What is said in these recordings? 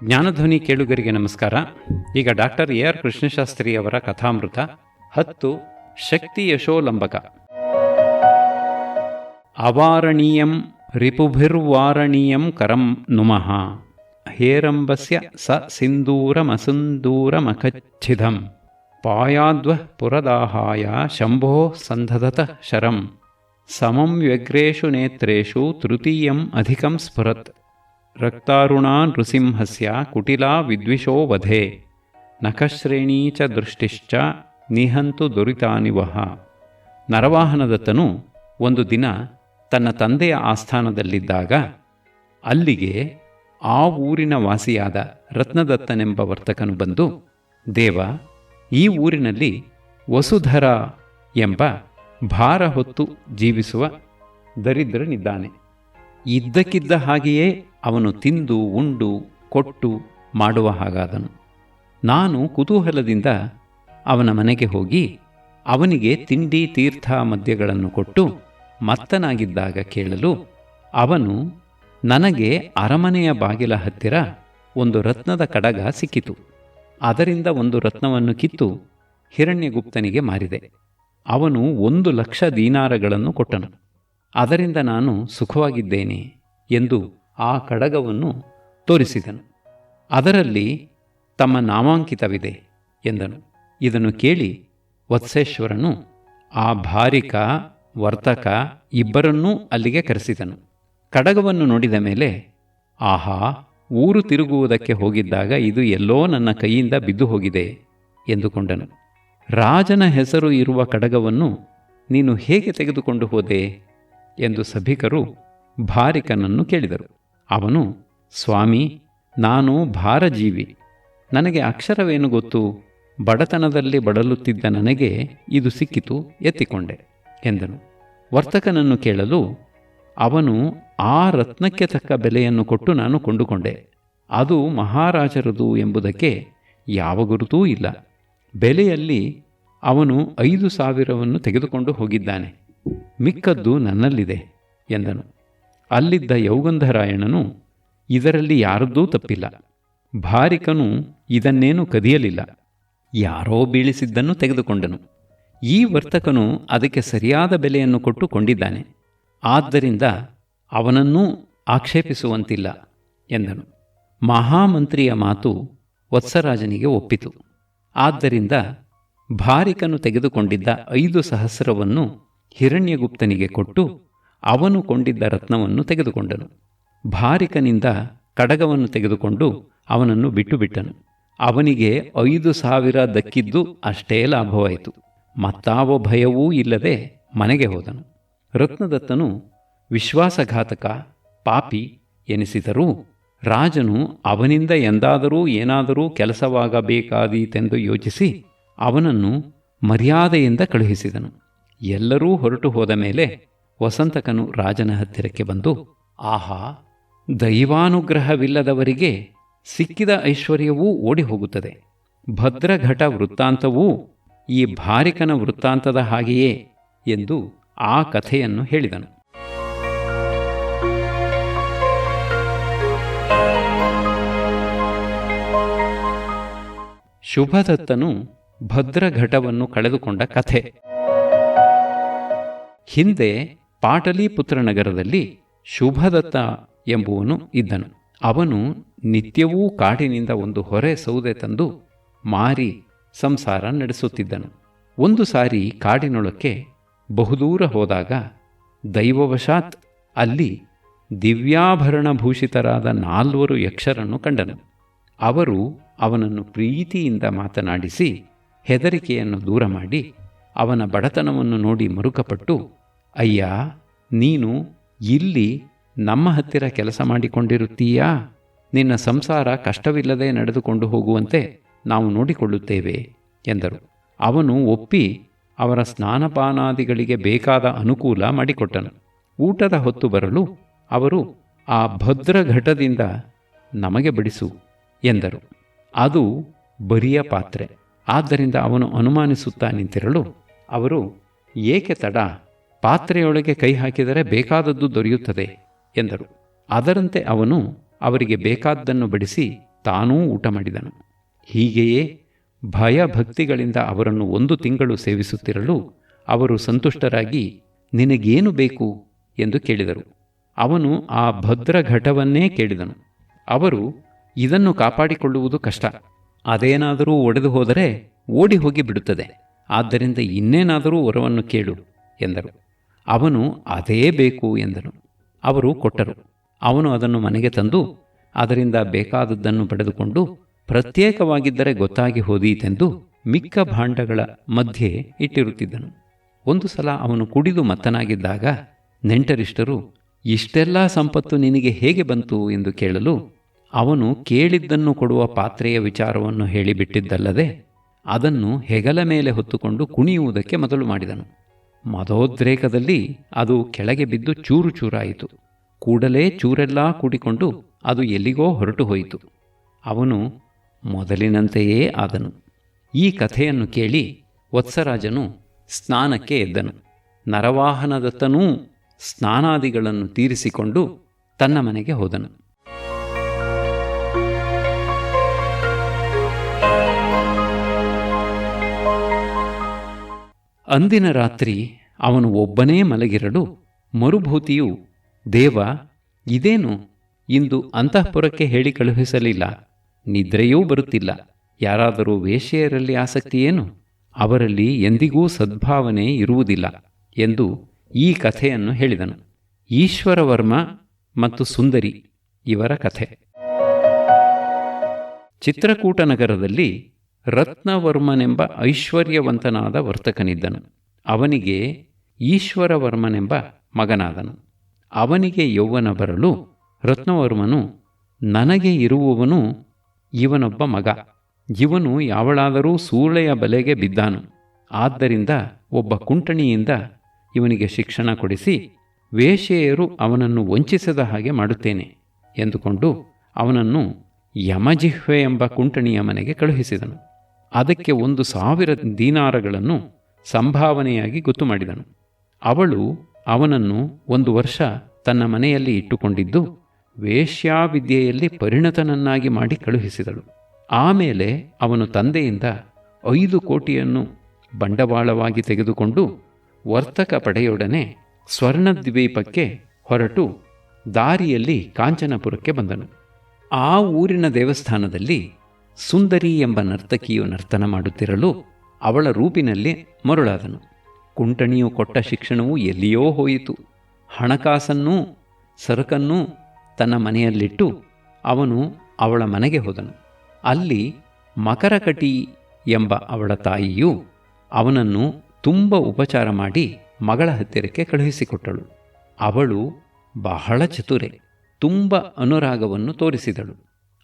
ಜ್ಞಾನಧ್ವನಿ ಕೇಳುಗರಿಗೆ ನಮಸ್ಕಾರ. ಈಗ ಡಾಕ್ಟರ್ ಎ ಆರ್ ಕೃಷ್ಣಶಾಸ್ತ್ರಿ ಅವರ ಕಥಾಮೃತ 10 ಶಕ್ತಿ ಯಶೋಲಂಬಕ. ಅವಾರಣೀಯಂ ರಿಪುಭಿರ್ವಾರಣೀಯಂ ಕರಂ ನುಮಃ ಹೇರಂಬಸ್ಯ ಸ ಸಿಂಧೂರಮಸುಂದೂರಮಖಚ್ಛಿದಂ ಪಾಯಾದ್ವ ಪುರದಾಹಾಯ ಶಂಭೋ ಸಂಧದತ ಶರಂ ಸಮಂ ವ್ಯಗ್ರೇಷು ನೇತ್ರೇಷು ತೃತೀಯಂ ಅಧಿಕಂ ಸ್ಫುರತ್ ರಕ್ತಾರುಣಾ ನೃಸಿಂಹಸ್ಯ ಕುಟಿಲಾ ವಿದ್ವಿಷೋ ವಧೆ ನಖಶ್ರೇಣೀ ಚ ದೃಷ್ಟಿಶ್ಚ ನಿಹಂತು ದುರಿತಾನಿವಹ. ನರವಾಹನದತ್ತನು ಒಂದು ದಿನ ತನ್ನ ತಂದೆಯ ಆಸ್ಥಾನದಲ್ಲಿದ್ದಾಗ ಅಲ್ಲಿಗೆ ಆ ಊರಿನ ವಾಸಿಯಾದ ರತ್ನದತ್ತನೆಂಬ ವರ್ತಕನು ಬಂದು, ದೇವ, ಈ ಊರಿನಲ್ಲಿ ವಸುಧರ ಎಂಬ ಭಾರ ಹೊತ್ತು ಜೀವಿಸುವ ದರಿದ್ರನಿದ್ದಾನೆ. ಇದ್ದಕ್ಕಿದ್ದ ಹಾಗೆಯೇ ಅವನು ತಿಂದು ಉಂಡು ಕೊಟ್ಟು ಮಾಡುವ ಹಾಗಾದನು. ನಾನು ಕುತೂಹಲದಿಂದ ಅವನ ಮನೆಗೆ ಹೋಗಿ ಅವನಿಗೆ ತಿಂಡಿ ತೀರ್ಥ ಮದ್ಯಗಳನ್ನು ಕೊಟ್ಟು ಮತ್ತನಾಗಿದ್ದಾಗ ಕೇಳಲು, ಅವನು ನನಗೆ ಅರಮನೆಯ ಬಾಗಿಲ ಹತ್ತಿರ ಒಂದು ರತ್ನದ ಕಡಗ ಸಿಕ್ಕಿತು. ಅದರಿಂದ ಒಂದು ರತ್ನವನ್ನು ಕಿತ್ತು ಹಿರಣ್ಯಗುಪ್ತನಿಗೆ ಮಾರಿದೆ. ಅವನು 1,00,000 ದೀನಾರಗಳನ್ನು ಕೊಟ್ಟನು. ಅದರಿಂದ ನಾನು ಸುಖವಾಗಿದ್ದೇನೆ ಎಂದು ಆ ಕಡಗವನ್ನು ತೋರಿಸಿದನು. ಅದರಲ್ಲಿ ತಮ್ಮ ನಾಮಾಂಕಿತವಿದೆ ಎಂದನು. ಇದನ್ನು ಕೇಳಿ ವತ್ಸೇಶ್ವರನು ಆ ಭಾರಿಕ ವರ್ತಕ ಇಬ್ಬರನ್ನೂ ಅಲ್ಲಿಗೆ ಕರೆಸಿದನು. ಕಡಗವನ್ನು ನೋಡಿದ ಮೇಲೆ, ಆಹಾ, ಊರು ತಿರುಗುವುದಕ್ಕೆ ಹೋಗಿದ್ದಾಗ ಇದು ಎಲ್ಲೋ ನನ್ನ ಕೈಯಿಂದ ಬಿದ್ದು ಹೋಗಿದೆ ಎಂದುಕೊಂಡನು. ರಾಜನ ಹೆಸರು ಇರುವ ಕಡಗವನ್ನು ನೀನು ಹೇಗೆ ತೆಗೆದುಕೊಂಡು ಹೋದೆ ಎಂದು ಸಭಿಕರು ಭಾರಿಕನನ್ನು ಕೇಳಿದರು. ಅವನು, ಸ್ವಾಮಿ, ನಾನು ಭಾರಜೀವಿ, ನನಗೆ ಅಕ್ಷರವೇನು ಗೊತ್ತು? ಬಡತನದಲ್ಲಿ ಬಡಲುತ್ತಿದ್ದ ನನಗೆ ಇದು ಸಿಕ್ಕಿತು, ಎತ್ತಿಕೊಂಡೆ ಎಂದನು. ವರ್ತಕನನ್ನು ಕೇಳಲು, ಅವನು ಆ ರತ್ನಕ್ಕೆ ತಕ್ಕ ಬೆಲೆಯನ್ನು ಕೊಟ್ಟು ನಾನು ಕೊಂಡುಕೊಂಡೆ. ಅದು ಮಹಾರಾಜರದು ಎಂಬುದಕ್ಕೆ ಯಾವ ಗುರುತೂ ಇಲ್ಲ. ಬೆಲೆಯಲ್ಲಿ ಅವನು 5,000 ತೆಗೆದುಕೊಂಡು ಹೋಗಿದ್ದಾನೆ. ಮಿಕ್ಕದ್ದು ನನ್ನಲ್ಲಿದೆ ಎಂದನು. ಅಲ್ಲಿದ್ದ ಯೌಗಂಧರಾಯಣನು, ಇದರಲ್ಲಿ ಯಾರದ್ದೂ ತಪ್ಪಿಲ್ಲ. ಭಾರಿಕನು ಇದನ್ನೇನು ಕದಿಯಲಿಲ್ಲ, ಯಾರೋ ಬೀಳಿಸಿದ್ದನ್ನು ತೆಗೆದುಕೊಂಡನು. ಈ ವರ್ತಕನು ಅದಕ್ಕೆ ಸರಿಯಾದ ಬೆಲೆಯನ್ನು ಕೊಟ್ಟು ಕೊಂಡಿದ್ದಾನೆ. ಆದ್ದರಿಂದ ಅವನನ್ನೂ ಆಕ್ಷೇಪಿಸುವಂತಿಲ್ಲ ಎಂದನು. ಮಹಾಮಂತ್ರಿಯ ಮಾತು ವತ್ಸರಾಜನಿಗೆ ಒಪ್ಪಿತು. ಆದ್ದರಿಂದ ಭಾರಿಕನು ತೆಗೆದುಕೊಂಡಿದ್ದ 5,000 ಹಿರಣ್ಯಗುಪ್ತನಿಗೆ ಕೊಟ್ಟು ಅವನು ಕೊಂಡಿದ್ದ ರತ್ನವನ್ನು ತೆಗೆದುಕೊಂಡನು. ಭಾರಿಕನಿಂದ ಕಡಗವನ್ನು ತೆಗೆದುಕೊಂಡು ಅವನನ್ನು ಬಿಟ್ಟುಬಿಟ್ಟನು. ಅವನಿಗೆ 5,000 ದಕ್ಕಿದ್ದು ಅಷ್ಟೇ ಲಾಭವಾಯಿತು. ಮತ್ತಾವ ಭಯವೂ ಇಲ್ಲದೆ ಮನೆಗೆ ಹೋದನು. ರತ್ನದತ್ತನು ವಿಶ್ವಾಸಘಾತಕ, ಪಾಪಿ ಎನಿಸಿದರೂ ರಾಜನು ಅವನಿಂದ ಎಂದಾದರೂ ಏನಾದರೂ ಕೆಲಸವಾಗಬೇಕಾದೀತೆಂದು ಯೋಚಿಸಿ ಅವನನ್ನು ಮರ್ಯಾದೆಯಿಂದ ಕಳುಹಿಸಿದನು. ಎಲ್ಲರೂ ಹೊರಟು ಹೋದ ಮೇಲೆ ವಸಂತಕನು ರಾಜನ ಹತ್ತಿರಕ್ಕೆ ಬಂದು, ಆಹಾ, ದೈವಾನುಗ್ರಹವಿಲ್ಲದವರಿಗೆ ಸಿಕ್ಕಿದ ಐಶ್ವರ್ಯವೂ ಓಡಿ ಹೋಗುತ್ತದೆ. ಭದ್ರಘಟ ವೃತ್ತಾಂತವೂ ಈ ಭಾರಿಕನ ವೃತ್ತಾಂತದ ಹಾಗೆಯೇ ಎಂದು ಆ ಕಥೆಯನ್ನು ಹೇಳಿದನು. ಶುಭದತ್ತನು ಭದ್ರಘಟವನ್ನು ಕಳೆದುಕೊಂಡ ಕಥೆ. ಹಿಂದೆ ಪಾಟಲಿಪುತ್ರ ನಗರದಲ್ಲಿ ಶುಭದತ್ತ ಎಂಬುವನು ಇದ್ದನು. ಅವನು ನಿತ್ಯವೂ ಕಾಡಿನಿಂದ ಒಂದು ಹೊರೆ ಸೌದೆ ತಂದು ಮಾರಿ ಸಂಸಾರ ನಡೆಸುತ್ತಿದ್ದನು. ಒಂದು ಸಾರಿ ಕಾಡಿನೊಳಕ್ಕೆ ಬಹುದೂರ ಹೋದಾಗ ದೈವವಶಾತ್ ಅಲ್ಲಿ ದಿವ್ಯಾಭರಣಭೂಷಿತರಾದ 4 ಯಕ್ಷರನ್ನು ಕಂಡನು. ಅವರು ಅವನನ್ನು ಪ್ರೀತಿಯಿಂದ ಮಾತನಾಡಿಸಿ ಹೆದರಿಕೆಯನ್ನು ದೂರ ಮಾಡಿ ಅವನ ಬಡತನವನ್ನು ನೋಡಿ ಮರುಕಪಟ್ಟು, ಅಯ್ಯ, ನೀನು ಇಲ್ಲಿ ನಮ್ಮ ಹತ್ತಿರ ಕೆಲಸ ಮಾಡಿಕೊಂಡಿರುತ್ತೀಯಾ? ನಿನ್ನ ಸಂಸಾರ ಕಷ್ಟವಿಲ್ಲದೆ ನಡೆದುಕೊಂಡು ಹೋಗುವಂತೆ ನಾವು ನೋಡಿಕೊಳ್ಳುತ್ತೇವೆ ಎಂದರು. ಅವನು ಒಪ್ಪಿ ಅವರ ಸ್ನಾನಪಾನಾದಿಗಳಿಗೆ ಬೇಕಾದ ಅನುಕೂಲ ಮಾಡಿಕೊಟ್ಟನು. ಊಟದ ಹೊತ್ತು ಬರಲು ಅವರು, ಆ ಭದ್ರಘಟದಿಂದ ನಮಗೆ ಬಡಿಸು ಎಂದರು. ಅದು ಬರಿಯ ಪಾತ್ರೆ. ಆದ್ದರಿಂದ ಅವನು ಅನುಮಾನಿಸುತ್ತಾ ನಿಂತಿರಲು ಅವರು, ಏಕೆ ತಡ, ಪಾತ್ರೆಯೊಳಗೆ ಕೈ ಹಾಕಿದರೆ ಬೇಕಾದದ್ದು ದೊರೆಯುತ್ತದೆ ಎಂದರು. ಅದರಂತೆ ಅವನು ಅವರಿಗೆ ಬೇಕಾದ್ದನ್ನು ಬಡಿಸಿ ತಾನೂ ಊಟ ಮಾಡಿದನು. ಹೀಗೆಯೇ ಭಯಭಕ್ತಿಗಳಿಂದ ಅವರನ್ನು 1 ತಿಂಗಳು ಸೇವಿಸುತ್ತಿರಲು ಅವರು ಸಂತುಷ್ಟರಾಗಿ, ನಿನಗೇನು ಬೇಕು ಎಂದು ಕೇಳಿದರು. ಅವನು ಆ ಭದ್ರಘಟವನ್ನೇ ಕೇಳಿದನು. ಅವರು, ಇದನ್ನು ಕಾಪಾಡಿಕೊಳ್ಳುವುದು ಕಷ್ಟ, ಅದೇನಾದರೂ ಒಡೆದು ಹೋದರೆ ಓಡಿ ಹೋಗಿ ಬಿಡುತ್ತದೆ, ಆದ್ದರಿಂದ ಇನ್ನೇನಾದರೂ ವರವನ್ನು ಕೇಳು ಎಂದರು. ಅವನು ಅದೇ ಬೇಕು ಎಂದನು. ಅವರು ಕೊಟ್ಟರು. ಅವನು ಅದನ್ನು ಮನೆಗೆ ತಂದು ಅದರಿಂದ ಬೇಕಾದದ್ದನ್ನು ಪಡೆದುಕೊಂಡು, ಪ್ರತ್ಯೇಕವಾಗಿದ್ದರೆ ಗೊತ್ತಾಗಿ ಹೋದೀತೆಂದು ಮಿಕ್ಕ ಭಾಂಡಗಳ ಮಧ್ಯೆ ಇಟ್ಟಿರುತ್ತಿದ್ದನು. ಒಂದು ಸಲ ಅವನು ಕುಡಿದು ಮತ್ತನಾಗಿದ್ದಾಗ ನೆಂಟರಿಷ್ಟರು, ಇಷ್ಟೆಲ್ಲ ಸಂಪತ್ತು ನಿನಗೆ ಹೇಗೆ ಬಂತು ಎಂದು ಕೇಳಲು, ಅವನು ಕೇಳಿದ್ದನ್ನು ಕೊಡುವ ಪಾತ್ರೆಯ ವಿಚಾರವನ್ನು ಹೇಳಿಬಿಟ್ಟಿದ್ದಲ್ಲದೆ ಅದನ್ನು ಹೆಗಲ ಮೇಲೆ ಹೊತ್ತುಕೊಂಡು ಕುಣಿಯುವುದಕ್ಕೆ ಮೊದಲು ಮಾಡಿದನು. ಮದೋದ್ರೇಕದಲ್ಲಿ ಅದು ಕೆಳಗೆ ಬಿದ್ದು ಚೂರು ಚೂರಾಯಿತು. ಕೂಡಲೇ ಚೂರೆಲ್ಲ ಕೂಡಿಕೊಂಡು ಅದು ಎಲ್ಲಿಗೋ ಹೊರಟು ಹೋಯಿತು. ಅವನು ಮೊದಲಿನಂತೆಯೇ ಆದನು. ಈ ಕಥೆಯನ್ನು ಕೇಳಿ ವತ್ಸರಾಜನು ಸ್ನಾನಕ್ಕೆ ಎದ್ದನು. ನರವಾಹನದತ್ತನೂ ಸ್ನಾನಾದಿಗಳನ್ನು ತೀರಿಸಿಕೊಂಡು ತನ್ನ ಮನೆಗೆ ಹೋದನು. ಅಂದಿನ ರಾತ್ರಿ ಅವನು ಒಬ್ಬನೇ ಮಲಗಿರಲು ಮರುಭೂತಿಯು, ದೇವ, ಇದೇನು, ಇಂದು ಅಂತಃಪುರಕ್ಕೆ ಹೇಳಿ ಕಳುಹಿಸಲಿಲ್ಲ, ನಿದ್ರೆಯೂ ಬರುತ್ತಿಲ್ಲ, ಯಾರಾದರೂ ವೇಶ್ಯೆಯರಲ್ಲಿ ಆಸಕ್ತಿಯೇನು? ಅವರಲ್ಲಿ ಎಂದಿಗೂ ಸದ್ಭಾವನೆ ಇರುವುದಿಲ್ಲ ಎಂದು ಈ ಕಥೆಯನ್ನು ಹೇಳಿದನು. ಈಶ್ವರವರ್ಮ ಮತ್ತು ಸುಂದರಿ ಇವರ ಕಥೆ. ಚಿತ್ರಕೂಟ ನಗರದಲ್ಲಿ ರತ್ನವರ್ಮನೆಂಬ ಐಶ್ವರ್ಯವಂತನಾದ ವರ್ತಕನಿದ್ದನು. ಅವನಿಗೆ ಈಶ್ವರವರ್ಮನೆಂಬ ಮಗನಾದನು. ಅವನಿಗೆ ಯೌವನ ಬರಲು ರತ್ನವರ್ಮನು, ನನಗೆ ಇರುವವನು ಇವನೊಬ್ಬ ಮಗ, ಇವನು ಯಾವಳಾದರೂ ಸೂಳೆಯ ಬಲೆಗೆ ಬಿದ್ದಾನು, ಆದ್ದರಿಂದ ಒಬ್ಬ ಕುಂಟಣಿಯಿಂದ ಇವನಿಗೆ ಶಿಕ್ಷಣ ಕೊಡಿಸಿ ವೇಶ್ಯೆಯರು ಅವನನ್ನು ವಂಚಿಸದ ಹಾಗೆ ಮಾಡುತ್ತೇನೆ ಎಂದುಕೊಂಡು ಅವನನ್ನು ಯಮಜಿಹ್ವೆ ಎಂಬ ಕುಂಟಣಿಯ ಮನೆಗೆ ಕಳುಹಿಸಿದನು. ಅದಕ್ಕೆ 1,000 ದೀನಾರಗಳನ್ನು ಸಂಭಾವನೆಯಾಗಿ ಗೊತ್ತು ಮಾಡಿದನು. ಅವಳು ಅವನನ್ನು 1 ವರ್ಷ ತನ್ನ ಮನೆಯಲ್ಲಿ ಇಟ್ಟುಕೊಂಡಿದ್ದು ವೇಶ್ಯಾವಿದ್ಯೆಯಲ್ಲಿ ಪರಿಣತನನ್ನಾಗಿ ಮಾಡಿ ಕಳುಹಿಸಿದಳು. ಆಮೇಲೆ ಅವನು ತಂದೆಯಿಂದ 5 ಕೋಟಿಯನ್ನು ಬಂಡವಾಳವಾಗಿ ತೆಗೆದುಕೊಂಡು ವರ್ತಕ ಪಡೆಯೊಡನೆ ಸ್ವರ್ಣದ್ವೀಪಕ್ಕೆ ಹೊರಟು ದಾರಿಯಲ್ಲಿ ಕಾಂಚನಪುರಕ್ಕೆ ಬಂದನು. ಆ ಊರಿನ ದೇವಸ್ಥಾನದಲ್ಲಿ ಸುಂದರಿ ಎಂಬ ನರ್ತಕಿಯು ನರ್ತನ ಮಾಡುತ್ತಿರಲು ಅವಳ ರೂಪಿನಲ್ಲಿ ಮರುಳಾದನು. ಕುಂಟಣಿಯು ಕೊಟ್ಟ ಶಿಕ್ಷಣವು ಎಲ್ಲಿಯೋ ಹೋಯಿತು. ಹಣಕಾಸನ್ನೂ ಸರಕನ್ನೂ ತನ್ನ ಮನೆಯಲ್ಲಿಟ್ಟು ಅವನು ಅವಳ ಮನೆಗೆ ಹೋದನು. ಅಲ್ಲಿ ಮಕರಕಟಿ ಎಂಬ ಅವಳ ತಾಯಿಯು ಅವನನ್ನು ತುಂಬ ಉಪಚಾರ ಮಾಡಿ ಮಗಳ ಹತ್ತಿರಕ್ಕೆ ಕಳುಹಿಸಿಕೊಟ್ಟಳು. ಅವಳು ಬಹಳ ಚತುರೆ, ತುಂಬ ಅನುರಾಗವನ್ನು ತೋರಿಸಿದಳು.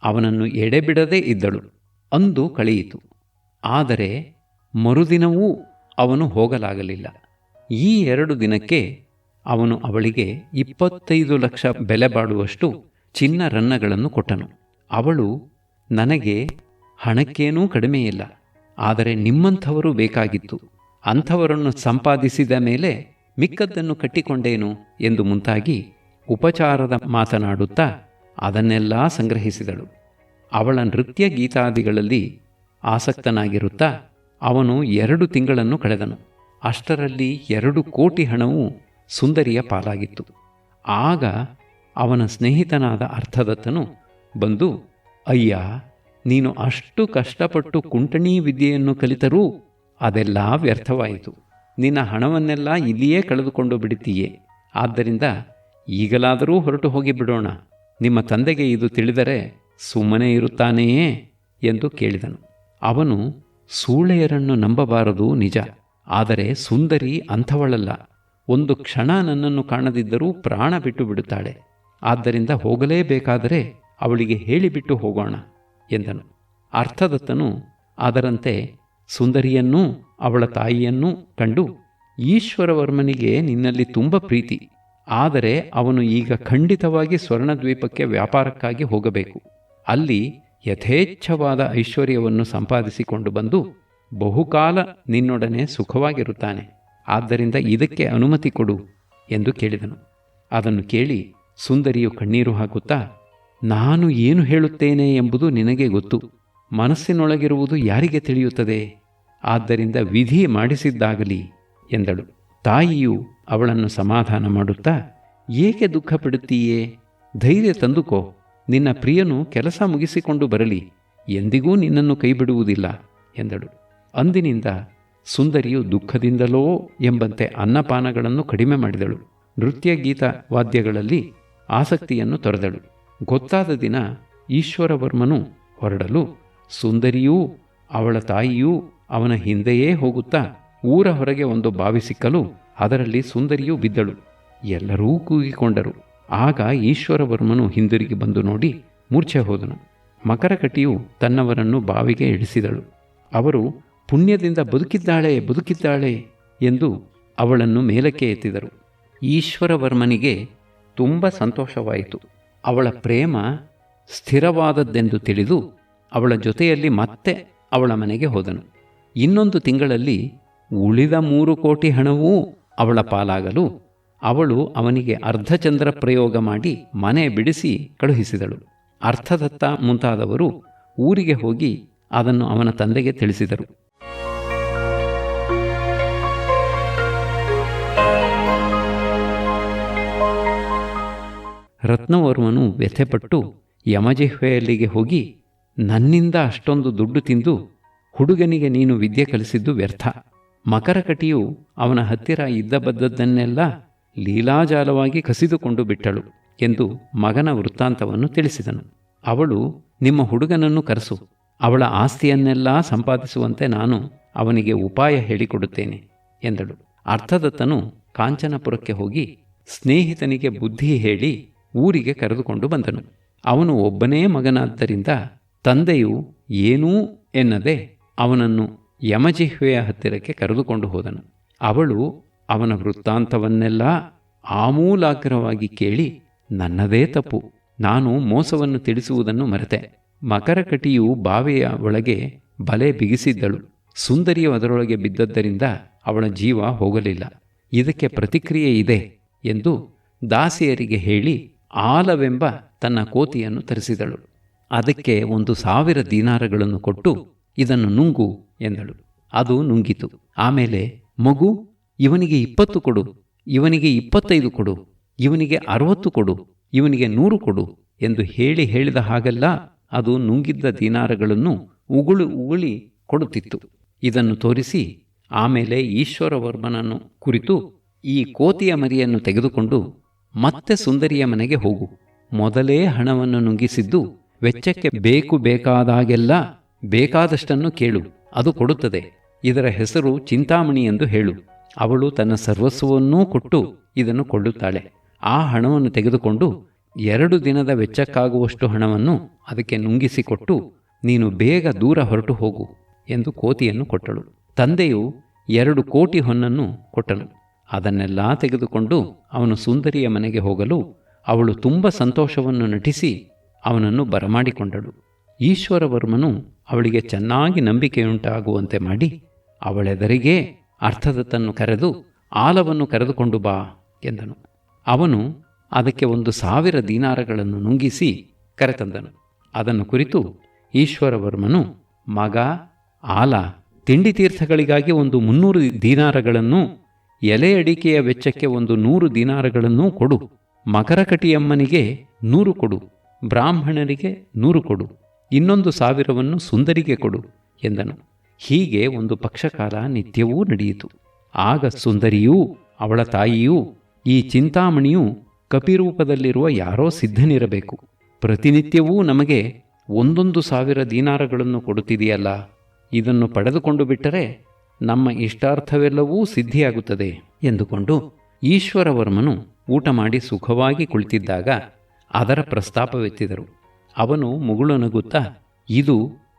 ಅವನನ್ನು ಎಡೆಬಿಡದೇ ಇದ್ದಳು. ಅಂದು ಕಳೆಯಿತು. ಆದರೆ ಮರುದಿನವೂ ಅವನು ಹೋಗಲಾಗಲಿಲ್ಲ. ಈ 2 ದಿನಕ್ಕೆ ಅವನು ಅವಳಿಗೆ 25 ಲಕ್ಷ ಬೆಲೆ ಬಾಳುವಷ್ಟು ಚಿನ್ನ ರನ್ನಗಳನ್ನು ಕೊಟ್ಟನು. ಅವಳು, ನನಗೆ ಹಣಕ್ಕೇನೂ ಕಡಿಮೆಯಿಲ್ಲ, ಆದರೆ ನಿಮ್ಮಂಥವರು ಬೇಕಾಗಿತ್ತು, ಅಂಥವರನ್ನು ಸಂಪಾದಿಸಿದ ಮೇಲೆ ಮಿಕ್ಕದ್ದನ್ನು ಕಟ್ಟಿಕೊಂಡೇನು ಎಂದು ಮುಂತಾಗಿ ಉಪಚಾರದ ಮಾತನಾಡುತ್ತಾ ಅದನ್ನೆಲ್ಲ ಸಂಗ್ರಹಿಸಿದಳು. ಅವಳ ನೃತ್ಯ ಗೀತಾದಿಗಳಲ್ಲಿ ಆಸಕ್ತನಾಗಿರುತ್ತಾ ಅವನು 2 ತಿಂಗಳನ್ನು ಕಳೆದನು. ಅಷ್ಟರಲ್ಲಿ 2 ಕೋಟಿ ಹಣವು ಸುಂದರಿಯ ಪಾಲಾಗಿತ್ತು. ಆಗ ಅವನ ಸ್ನೇಹಿತನಾದ ಅರ್ಥದತ್ತನು ಬಂದು, ಅಯ್ಯ, ನೀನು ಅಷ್ಟು ಕಷ್ಟಪಟ್ಟು ಕುಂಟಣಿ ವಿದ್ಯೆಯನ್ನು ಕಲಿತರೂ ಅದೆಲ್ಲ ವ್ಯರ್ಥವಾಯಿತು. ನಿನ್ನ ಹಣವನ್ನೆಲ್ಲ ಇಲ್ಲಿಯೇ ಕಳೆದುಕೊಂಡು ಬಿಡುತ್ತೀಯೇ. ಆದ್ದರಿಂದ ಈಗಲಾದರೂ ಹೊರಟು ಹೋಗಿ ಬಿಡೋಣ. ನಿಮ್ಮ ತಂದೆಗೆ ಇದು ತಿಳಿದರೆ ಸುಮ್ಮನೆ ಇರುತ್ತಾನೆಯೇ ಎಂದು ಕೇಳಿದನು. ಅವನು, ಸೂಳೆಯರನ್ನು ನಂಬಬಾರದು ನಿಜ, ಆದರೆ ಸುಂದರಿ ಅಂಥವಳಲ್ಲ. ಒಂದು ಕ್ಷಣ ನನ್ನನ್ನು ಕಾಣದಿದ್ದರೂ ಪ್ರಾಣ ಬಿಟ್ಟು ಬಿಡುತ್ತಾಳೆ. ಆದ್ದರಿಂದ ಹೋಗಲೇಬೇಕಾದರೆ ಅವಳಿಗೆ ಹೇಳಿಬಿಟ್ಟು ಹೋಗೋಣ ಎಂದನು. ಅರ್ಥದತ್ತನು ಅದರಂತೆ ಸುಂದರಿಯನ್ನೂ ಅವಳ ತಾಯಿಯನ್ನೂ ಕಂಡು, ಈಶ್ವರವರ್ಮನಿಗೆ ನಿನ್ನಲ್ಲಿ ತುಂಬ ಪ್ರೀತಿ, ಆದರೆ ಅವನು ಈಗ ಖಂಡಿತವಾಗಿ ಸ್ವರ್ಣದ್ವೀಪಕ್ಕೆ ವ್ಯಾಪಾರಕ್ಕಾಗಿ ಹೋಗಬೇಕು. ಅಲ್ಲಿ ಯಥೇಚ್ಛವಾದ ಐಶ್ವರ್ಯವನ್ನು ಸಂಪಾದಿಸಿಕೊಂಡು ಬಂದು ಬಹುಕಾಲ ನಿನ್ನೊಡನೆ ಸುಖವಾಗಿರುತ್ತಾನೆ. ಆದ್ದರಿಂದ ಇದಕ್ಕೆ ಅನುಮತಿ ಕೊಡು ಎಂದು ಕೇಳಿದನು. ಅದನ್ನು ಕೇಳಿ ಸುಂದರಿಯು ಕಣ್ಣೀರು ಹಾಕುತ್ತಾ, ನಾನು ಏನು ಹೇಳುತ್ತೇನೆ ಎಂಬುದು ನಿನಗೆ ಗೊತ್ತು. ಮನಸ್ಸಿನೊಳಗಿರುವುದು ಯಾರಿಗೆ ತಿಳಿಯುತ್ತದೆ? ಆದ್ದರಿಂದ ವಿಧಿ ಮಾಡಿಸಿದ್ದಾಗಲಿ ಎಂದಳು. ತಾಯಿಯು ಅವಳನ್ನು ಸಮಾಧಾನ ಮಾಡುತ್ತಾ, ಏಕೆ ದುಃಖ ಪಡುತ್ತೀಯೇ? ಧೈರ್ಯ ತಂದುಕೋ. ನಿನ್ನ ಪ್ರಿಯನು ಕೆಲಸ ಮುಗಿಸಿಕೊಂಡು ಬರಲಿ, ಎಂದಿಗೂ ನಿನ್ನನ್ನು ಕೈಬಿಡುವುದಿಲ್ಲ ಎಂದಳು. ಅಂದಿನಿಂದ ಸುಂದರಿಯು ದುಃಖದಿಂದಲೋ ಎಂಬಂತೆ ಅನ್ನಪಾನಗಳನ್ನು ಕಡಿಮೆ ಮಾಡಿದಳು. ನೃತ್ಯ ಗೀತ ವಾದ್ಯಗಳಲ್ಲಿ ಆಸಕ್ತಿಯನ್ನು ತೊರೆದಳು. ಗೊತ್ತಾದ ದಿನ ಈಶ್ವರವರ್ಮನು ಹೊರಡಲು ಸುಂದರಿಯೂ ಅವಳ ತಾಯಿಯೂ ಅವನ ಹಿಂದೆಯೇ ಹೋಗುತ್ತಾ ಊರ ಹೊರಗೆ ಒಂದು ಬಾವಿ ಸಿಕ್ಕಲು ಅದರಲ್ಲಿ ಸುಂದರಿಯೂ ಬಿದ್ದಳು. ಎಲ್ಲರೂ ಕೂಗಿಕೊಂಡರು. ಆಗ ಈಶ್ವರವರ್ಮನು ಹಿಂದಿರುಗಿ ಬಂದು ನೋಡಿ ಮೂರ್ಛೆ ಹೋದನು. ಮಕರಕಟಿಯು ತನ್ನವರನ್ನು ಬಾವಿಗೆ ಇಳಿಸಿದಳು. ಅವರು ಪುಣ್ಯದಿಂದ ಬದುಕಿದ್ದಾಳೆ ಎಂದು ಅವಳನ್ನು ಮೇಲಕ್ಕೆ ಎತ್ತಿದರು. ಈಶ್ವರವರ್ಮನಿಗೆ ತುಂಬ ಸಂತೋಷವಾಯಿತು. ಅವಳ ಪ್ರೇಮ ಸ್ಥಿರವಾದದ್ದೆಂದು ತಿಳಿದು ಅವಳ ಜೊತೆಯಲ್ಲಿ ಮತ್ತೆ ಅವಳ ಮನೆಗೆ ಹೋದನು. ಇನ್ನೊಂದು ತಿಂಗಳಲ್ಲಿ ಉಳಿದ 3 ಕೋಟಿ ಹಣವೂ ಅವಳ ಪಾಲಾಗಲು ಅವಳು ಅವನಿಗೆ ಅರ್ಧಚಂದ್ರ ಪ್ರಯೋಗ ಮಾಡಿ ಮನೆ ಬಿಡಿಸಿ ಕಳುಹಿಸಿದಳು. ಅರ್ಥದತ್ತ ಮುಂತಾದವರು ಊರಿಗೆ ಹೋಗಿ ಅದನ್ನು ಅವನ ತಂದೆಗೆ ತಿಳಿಸಿದರು. ರತ್ನವರ್ಮನು ವ್ಯಥೆಪಟ್ಟು ಯಮಜಿಹ್ವೆಯಲ್ಲಿಗೆ ಹೋಗಿ, ನನ್ನಿಂದ ಅಷ್ಟೊಂದು ದುಡ್ಡು ತಿಂದು ಹುಡುಗನಿಗೆ ನೀನು ವಿದ್ಯೆ ಕಲಿಸಿದ್ದು ವ್ಯರ್ಥ. ಮಕರಕಟಿಯು ಅವನ ಹತ್ತಿರ ಇದ್ದಬದ್ದದ್ದನ್ನೆಲ್ಲ ಲೀಲಾಜಾಲವಾಗಿ ಕಸಿದುಕೊಂಡು ಬಿಟ್ಟಳು ಎಂದು ಮಗನ ವೃತ್ತಾಂತವನ್ನು ತಿಳಿಸಿದನು. ಅವಳು, ನಿಮ್ಮ ಹುಡುಗನನ್ನು ಕರೆಸು, ಅವಳ ಆಸ್ತಿಯನ್ನೆಲ್ಲ ಸಂಪಾದಿಸುವಂತೆ ನಾನು ಅವನಿಗೆ ಉಪಾಯ ಹೇಳಿಕೊಡುತ್ತೇನೆ ಎಂದಳು. ಅರ್ಥದತ್ತನು ಕಾಂಚನಪುರಕ್ಕೆ ಹೋಗಿ ಸ್ನೇಹಿತನಿಗೆ ಬುದ್ಧಿ ಹೇಳಿ ಊರಿಗೆ ಕರೆದುಕೊಂಡು ಬಂದನು. ಅವನು ಒಬ್ಬನೇ ಮಗನಾದ್ದರಿಂದ ತಂದೆಯು ಏನೂ ಎನ್ನದೆ ಅವನನ್ನು ಯಮಜಿಹ್ವೆಯ ಹತ್ತಿರಕ್ಕೆ ಕರೆದುಕೊಂಡು ಹೋದನು. ಅವಳು ಅವನ ವೃತ್ತಾಂತವನ್ನೆಲ್ಲ ಆಮೂಲಾಗ್ರವಾಗಿ ಕೇಳಿ, ನನ್ನದೇ ತಪ್ಪು, ನಾನು ಮೋಸವನ್ನು ತಿಳಿಸುವುದನ್ನು ಮರೆತೆ. ಮಕರಕಟಿಯು ಬಾವಿಯ ಒಳಗೆ ಬಲೆ ಬಿಗಿಸಿದ್ದಳು. ಸುಂದರಿಯು ಅದರೊಳಗೆ ಬಿದ್ದದ್ದರಿಂದ ಅವಳ ಜೀವ ಹೋಗಲಿಲ್ಲ. ಇದಕ್ಕೆ ಪ್ರತಿಕ್ರಿಯೆ ಇದೆ ಎಂದು ದಾಸಿಯರಿಗೆ ಹೇಳಿ ಆಲವೆಂಬ ತನ್ನ ಕೋತಿಯನ್ನು ತರಿಸಿದಳು. ಅದಕ್ಕೆ 1,000 ದೀನಾರಗಳನ್ನು ಕೊಟ್ಟು ಇದನ್ನು ನುಂಗು ಎಂದಳು. ಅದು ನುಂಗಿತು. ಆಮೇಲೆ, ಮಗು, ಇವನಿಗೆ 20 ಕೊಡು, ಇವನಿಗೆ 25 ಕೊಡು, ಇವನಿಗೆ 60 ಕೊಡು, ಇವನಿಗೆ 100 ಕೊಡು ಎಂದು ಹೇಳಿದ ಹಾಗೆಲ್ಲ ಅದು ನುಂಗಿದ್ದ ದೀನಾರಗಳನ್ನು ಉಗುಳಿ ಕೊಡುತ್ತಿತ್ತು. ಇದನ್ನು ತೋರಿಸಿ ಆಮೇಲೆ ಈಶ್ವರವರ್ಮನನ್ನು ಕುರಿತು, ಈ ಕೋತಿಯ ಮರಿಯನ್ನು ತೆಗೆದುಕೊಂಡು ಮತ್ತೆ ಸುಂದರಿಯ ಮನೆಗೆ ಹೋಗು. ಮೊದಲೇ ಹಣವನ್ನು ನುಂಗಿಸಿದ್ದು, ವೆಚ್ಚಕ್ಕೆ ಬೇಕಾದಾಗೆಲ್ಲ ಬೇಕಾದಷ್ಟನ್ನು ಕೇಳು, ಅದು ಕೊಡುತ್ತದೆ. ಇದರ ಹೆಸರು ಚಿಂತಾಮಣಿ ಎಂದು ಹೇಳು. ಅವಳು ತನ್ನ ಸರ್ವಸ್ವವನ್ನೂ ಕೊಟ್ಟು ಇದನ್ನು ಕೊಳ್ಳುತ್ತಾಳೆ. ಆ ಹಣವನ್ನು ತೆಗೆದುಕೊಂಡು 2 ದಿನದ ವೆಚ್ಚಕ್ಕಾಗುವಷ್ಟು ಹಣವನ್ನು ಅದಕ್ಕೆ ನುಂಗಿಸಿಕೊಟ್ಟು, ನೀನು ಬೇಗ ದೂರ ಹೊರಟು ಹೋಗು ಎಂದು ಕೋತಿಯನ್ನು ಕೊಟ್ಟಳು. ತಂದೆಯು 2 ಕೋಟಿ ಹೊನ್ನನ್ನು ಕೊಟ್ಟನು. ಅದನ್ನೆಲ್ಲ ತೆಗೆದುಕೊಂಡು ಅವನು ಸುಂದರಿಯ ಮನೆಗೆ ಹೋಗಲು ಅವಳು ತುಂಬ ಸಂತೋಷವನ್ನು ನಟಿಸಿ ಅವನನ್ನು ಬರಮಾಡಿಕೊಂಡಳು. ಈಶ್ವರವರ್ಮನು ಅವಳಿಗೆ ಚೆನ್ನಾಗಿ ನಂಬಿಕೆಯುಂಟಾಗುವಂತೆ ಮಾಡಿ ಅವಳೆದರಿಗೆ ಅರ್ಥದತ್ತನ್ನು ಕರೆದು ಆಲವನ್ನು ಕರೆದುಕೊಂಡು ಬಾ ಎಂದನು. ಅವನು ಅದಕ್ಕೆ 1,000 ದೀನಾರಗಳನ್ನು ನುಂಗಿಸಿ ಕರೆತಂದನು. ಅದನ್ನು ಕುರಿತು ಈಶ್ವರವರ್ಮನು, ಮಗ ಆಲ, ತಿಂಡಿ ತೀರ್ಥಗಳಿಗಾಗಿ 300 ದೀನಾರಗಳನ್ನು, ಎಲೆ ಅಡಿಕೆಯ ವೆಚ್ಚಕ್ಕೆ 100 ದೀನಾರಗಳನ್ನು ಕೊಡು. ಮಕರಕಟಿಯಮ್ಮನಿಗೆ 100 ಕೊಡು, ಬ್ರಾಹ್ಮಣರಿಗೆ 100 ಕೊಡು, ಇನ್ನೊಂದು 1,000ವನ್ನು ಸುಂದರಿಗೆ ಕೊಡು ಎಂದನು. ಹೀಗೆ 1 ಪಕ್ಷಕಾಲ ನಿತ್ಯವೂ ನಡೆಯಿತು. ಆಗ ಸುಂದರಿಯೂ ಅವಳ ತಾಯಿಯೂ, ಈ ಚಿಂತಾಮಣಿಯು ಕಪಿರೂಪದಲ್ಲಿರುವ ಯಾರೋ ಸಿದ್ಧನಿರಬೇಕು, ಪ್ರತಿನಿತ್ಯವೂ ನಮಗೆ 1,000 ದೀನಾರಗಳನ್ನು ಕೊಡುತ್ತಿದೆಯಲ್ಲ, ಇದನ್ನು ಪಡೆದುಕೊಂಡು ಬಿಟ್ಟರೆ ನಮ್ಮ ಇಷ್ಟಾರ್ಥವೆಲ್ಲವೂ ಸಿದ್ಧಿಯಾಗುತ್ತದೆ ಎಂದುಕೊಂಡು ಈಶ್ವರವರ್ಮನು ಊಟ ಮಾಡಿ ಸುಖವಾಗಿ ಕುಳಿತಿದ್ದಾಗ ಅದರ ಪ್ರಸ್ತಾಪವೆತ್ತಿದರು. ಅವನು ಮುಗುಳುನಗುತ್ತಾ, ಇದು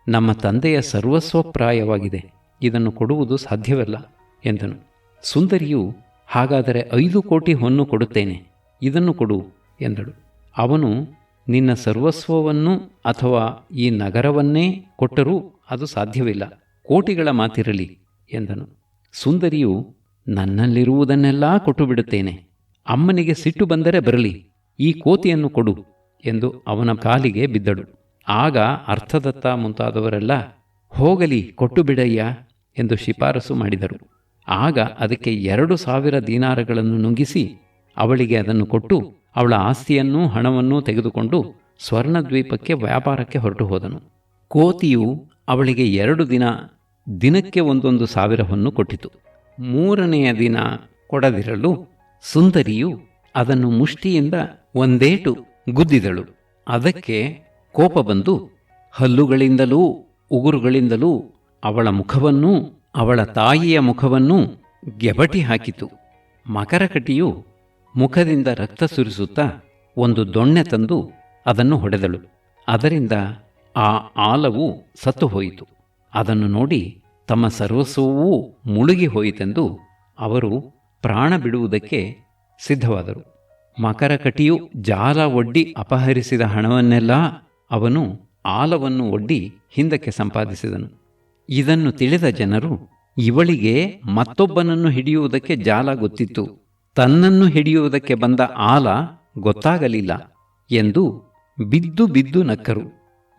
ನಮ್ಮ ತಂದೆಯ ಸರ್ವಸ್ವಪ್ರಾಯವಾಗಿದೆ, ಇದನ್ನು ಕೊಡುವುದು ಸಾಧ್ಯವಿಲ್ಲ ಎಂದನು. ಸುಂದರಿಯು, ಹಾಗಾದರೆ 5 ಕೋಟಿ ಹೊನ್ನು ಕೊಡುತ್ತೇನೆ, ಇದನ್ನು ಕೊಡು ಎಂದಳು. ಅವನು, ನಿನ್ನ ಸರ್ವಸ್ವವನ್ನು ಅಥವಾ ಈ ನಗರವನ್ನೇ ಕೊಟ್ಟರೂ ಅದು ಸಾಧ್ಯವಿಲ್ಲ, ಕೋಟಿಗಳ ಮಾತಿರಲಿ ಎಂದನು. ಸುಂದರಿಯು, ನನ್ನಲ್ಲಿರುವುದನ್ನೆಲ್ಲ ಕೊಟ್ಟು ಬಿಡುತ್ತೇನೆ, ಅಮ್ಮನಿಗೆ ಸಿಟ್ಟು ಬಂದರೆ ಬರಲಿ, ಈ ಕೋತಿಯನ್ನು ಕೊಡು, ಎಂದು ಅವನ ಕಾಲಿಗೆ ಬಿದ್ದಳು. ಆಗ ಅರ್ಥದತ್ತ ಮುಂತಾದವರೆಲ್ಲ ಹೋಗಲಿ ಕೊಟ್ಟು ಬಿಡಯ್ಯ ಎಂದು ಶಿಫಾರಸು ಮಾಡಿದರು. ಆಗ ಅದಕ್ಕೆ 2,000 ದೀನಾರಗಳನ್ನು ನುಂಗಿಸಿ ಅವಳಿಗೆ ಅದನ್ನು ಕೊಟ್ಟು ಅವಳ ಆಸ್ತಿಯನ್ನೂ ಹಣವನ್ನೂ ತೆಗೆದುಕೊಂಡು ಸ್ವರ್ಣದ್ವೀಪಕ್ಕೆ ವ್ಯಾಪಾರಕ್ಕೆ ಹೊರಟು ಹೋದನು. ಕೋತಿಯು ಅವಳಿಗೆ 2 ದಿನಕ್ಕೆ 1,100 ಹೊನ್ನು ಕೊಟ್ಟಿತು. 3ನೆಯ ದಿನ ಕೊಡದಿರಲು ಸುಂದರಿಯು ಅದನ್ನು ಮುಷ್ಟಿಯಿಂದ ಒಂದೇಟು ಗುದ್ದಿದಳು. ಅದಕ್ಕೆ ಕೋಪ ಬಂದು ಹಲ್ಲುಗಳಿಂದಲೂ ಉಗುರುಗಳಿಂದಲೂ ಅವಳ ಮುಖವನ್ನೂ ಅವಳ ತಾಯಿಯ ಮುಖವನ್ನೂ ಗೆಬಟಿ ಹಾಕಿತು. ಮಕರಕಟಿಯು ಮುಖದಿಂದ ರಕ್ತ ಸುರಿಸುತ್ತಾ ಒಂದು ದೊಣ್ಣೆ ತಂದು ಅದನ್ನು ಹೊಡೆದಳು. ಅದರಿಂದ ಆ ಆಲವು ಸತ್ತು ಹೋಯಿತು. ಅದನ್ನು ನೋಡಿ ತಮ್ಮ ಸರ್ವಸ್ವವೂ ಮುಳುಗಿ ಹೋಯಿತೆಂದು ಅವರು ಪ್ರಾಣ ಬಿಡುವುದಕ್ಕೆ ಸಿದ್ಧವಾದರು. ಮಕರಕಟಿಯು ಜಾಲ ಒಡ್ಡಿ ಅಪಹರಿಸಿದ ಹಣವನ್ನೆಲ್ಲ ಅವನು ಆಲವನ್ನು ಒಡ್ಡಿ ಹಿಂದಕ್ಕೆ ಸಂಪಾದಿಸಿದನು. ಇದನ್ನು ತಿಳಿದ ಜನರು, ಇವಳಿಗೆ ಮತ್ತೊಬ್ಬನನ್ನು ಹಿಡಿಯುವುದಕ್ಕೆ ಜಾಲ ಗೊತ್ತಿತ್ತು, ತನ್ನನ್ನು ಹಿಡಿಯುವುದಕ್ಕೆ ಬಂದ ಆಲ ಗೊತ್ತಾಗಲಿಲ್ಲ ಎಂದು ಬಿದ್ದು ಬಿದ್ದು ನಕ್ಕರು.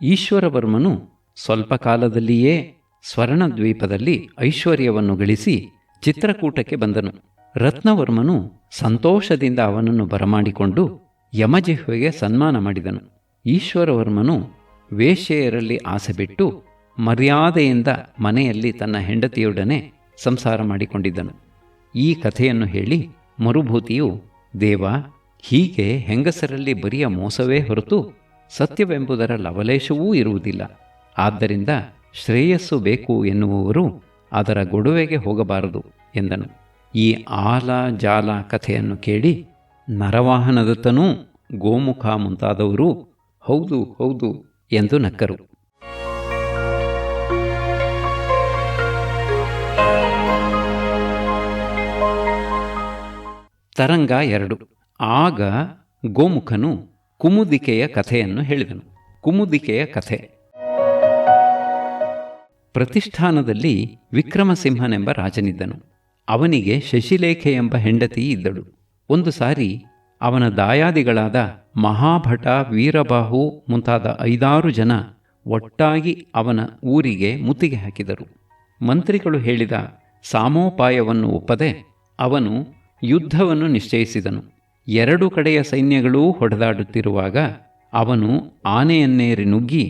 ಈಶ್ವರವರ್ಮನು ಸ್ವಲ್ಪ ಕಾಲದಲ್ಲಿಯೇ ಸ್ವರ್ಣದ್ವೀಪದಲ್ಲಿ ಐಶ್ವರ್ಯವನ್ನು ಗಳಿಸಿ ಚಿತ್ರಕೂಟಕ್ಕೆ ಬಂದನು. ರತ್ನವರ್ಮನು ಸಂತೋಷದಿಂದ ಅವನನ್ನು ಬರಮಾಡಿಕೊಂಡು ಯಮಜಿಹ್ವೆಗೆ ಸನ್ಮಾನ ಮಾಡಿದನು. ಈಶ್ವರವರ್ಮನು ವೇಶ್ಯೆಯರಲ್ಲಿ ಆಸೆ ಬಿಟ್ಟು ಮರ್ಯಾದೆಯಿಂದ ಮನೆಯಲ್ಲಿ ತನ್ನ ಹೆಂಡತಿಯೊಡನೆ ಸಂಸಾರ ಮಾಡಿಕೊಂಡಿದ್ದನು. ಈ ಕಥೆಯನ್ನು ಹೇಳಿ ಮರುಭೂತಿಯು, ದೇವ, ಹೀಗೆ ಹೆಂಗಸರಲ್ಲಿ ಬರಿಯ ಮೋಸವೇ ಹೊರತು ಸತ್ಯವೆಂಬುದರ ಲವಲೇಶವೂ ಇರುವುದಿಲ್ಲ. ಆದ್ದರಿಂದ ಶ್ರೇಯಸ್ಸು ಬೇಕು ಎನ್ನುವವರು ಅದರ ಗೊಡುವೆಗೆ ಹೋಗಬಾರದು ಎಂದನು. ಈ ಆಲ ಜಾಲ ಕಥೆಯನ್ನು ಕೇಳಿ ನರವಾಹನದತ್ತನೂ ಗೋಮುಖ ಮುಂತಾದವರು ಹೌದು ಹೌದು ಎಂದು ನಕ್ಕರು. ತರಂಗ 2. ಆಗ ಗೋಮುಖನು ಕುಮುದಿಕೆಯ ಕಥೆಯನ್ನು ಹೇಳಿದನು. ಕುಮುದಿಕೆಯ ಕಥೆ. ಪ್ರತಿಷ್ಠಾನದಲ್ಲಿ ವಿಕ್ರಮಸಿಂಹನೆಂಬ ರಾಜನಿದ್ದನು. ಅವನಿಗೆ ಶಶಿಲೇಖೆ ಎಂಬ ಹೆಂಡತಿ ಇದ್ದಳು. ಒಂದು ಸಾರಿ ಅವನ ದಾಯಾದಿಗಳಾದ ಮಹಾಭಟ, ವೀರಬಾಹು ಮುಂತಾದ 5-6 ಜನ ಒಟ್ಟಾಗಿ ಅವನ ಊರಿಗೆ ಮುತ್ತಿಗೆ ಹಾಕಿದರು. ಮಂತ್ರಿಗಳು ಹೇಳಿದ ಸಾಮೋಪಾಯವನ್ನು ಒಪ್ಪದೆ ಅವನು ಯುದ್ಧವನ್ನು ನಿಶ್ಚಯಿಸಿದನು. 2 ಕಡೆಯ ಸೈನ್ಯಗಳೂ ಹೊಡೆದಾಡುತ್ತಿರುವಾಗ ಅವನು ಆನೆಯನ್ನೇರಿ ನುಗ್ಗಿ